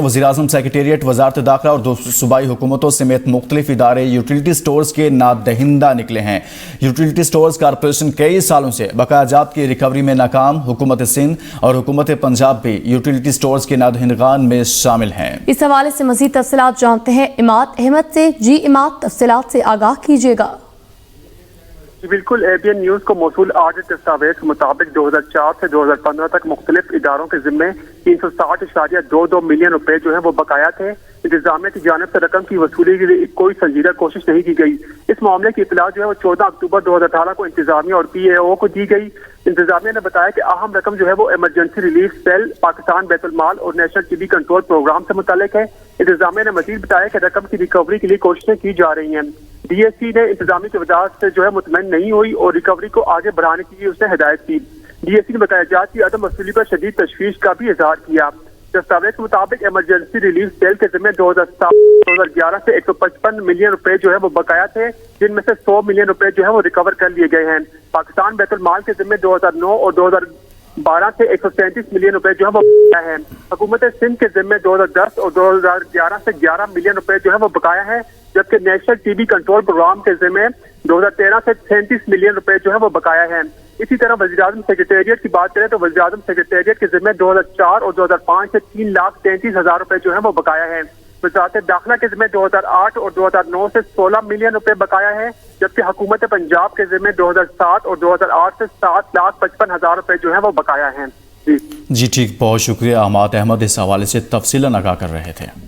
वज़ीर-ए-आज़म सेक्रेटेरिएट, वजारत दाखिला और 2 सूबाई हुकूमतों समेत मुख्तलिफ इदारे यूटिलिटी स्टोर्स के नादहिंदा निकले हैं। यूटिलिटी स्टोर्स कॉरपोरेशन कई सालों से बकायाजात की रिकवरी में नाकाम। हुकूमत सिंध और हुकूमत पंजाब भी यूटिलिटी स्टोर्स के नादहिंदगान में शामिल हैं। इस हवाले से मज़ीद तफसीलात जानते हैं इमाद अहमद से। जी इमाद, तफसीलात से आगाह कीजिएगा। बिल्कुल, एबीएन न्यूज को मौसूल आठ दस्तावेज के मुताबिक 2004 से 2015 तक मुख्तलिफ इदारों के जिम्मे 360.22 मिलियन रुपए जो है वो बकाया थे। इंतजामिया की जानिब से रकम की वसूली के लिए कोई संजीदा कोशिश नहीं की गई। इस मामले की इतला जो है वो 14 अक्टूबर 2018 को इंतजामिया और पीएओ को दी गई। इंतजामिया ने बताया कि अहम रकम जो है वो emergency relief cell, Pakistan Baitul Mal और नेशनल टीबी कंट्रोल प्रोग्राम से मुतालिक है। इंतजामिया ने मजीद बताया कि रकम की रिकवरी के लिए कोशिशें की जा रही हैं। डीएससी ने इंतजामी की वजाहत से जो है मुतमईन नहीं हुई और रिकवरी को आगे बढ़ाने की उसने हिदायत की। डीएससी ने बकायाजात की अदम वसूली पर शदीद तशवीश का भी इजहार किया। दस्तावेज के मुताबिक इमरजेंसी रिलीफ सेल के जिम्मे 2007-2011 से 155 मिलियन रुपए जो है वो बकाया थे, जिनमें से 100 मिलियन रुपए जो है वो रिकवर कर लिए गए हैं। पाकिस्तान बैतुल माल के जिम्मे 2009 और 2012 से 137 मिलियन रुपए जो है वो बकाया है। हुकूमत सिंध के जिम्मे 2010 और 2011 से 11 मिलियन रुपए जो है वो बकाया है, जबकि नेशनल टीबी कंट्रोल प्रोग्राम के जिम्मे 2013 से 37 मिलियन रुपए जो है वो बकाया है। इसी तरह वज़ीर-ए-आज़म सेक्रेटेरिएट की बात करें तो वज़ीर-ए-आज़म सेक्रेटेरिएट के जिम्मे 2004 और 2005 से 3,33,000 रुपए जो है वो बकाया है। वज़ारत दाखिला के जिम्मे 2008 और 2009 से 16 मिलियन रुपए बकाया है, जबकि हुकूमत पंजाब के जिम्मे 2007 और 2008 से 7,55,000 रुपए जो है वो बकाया है। जी ठीक, बहुत शुक्रिया। इमाद अहमद इस हवाले से तफसीलन आगाह कर रहे थे।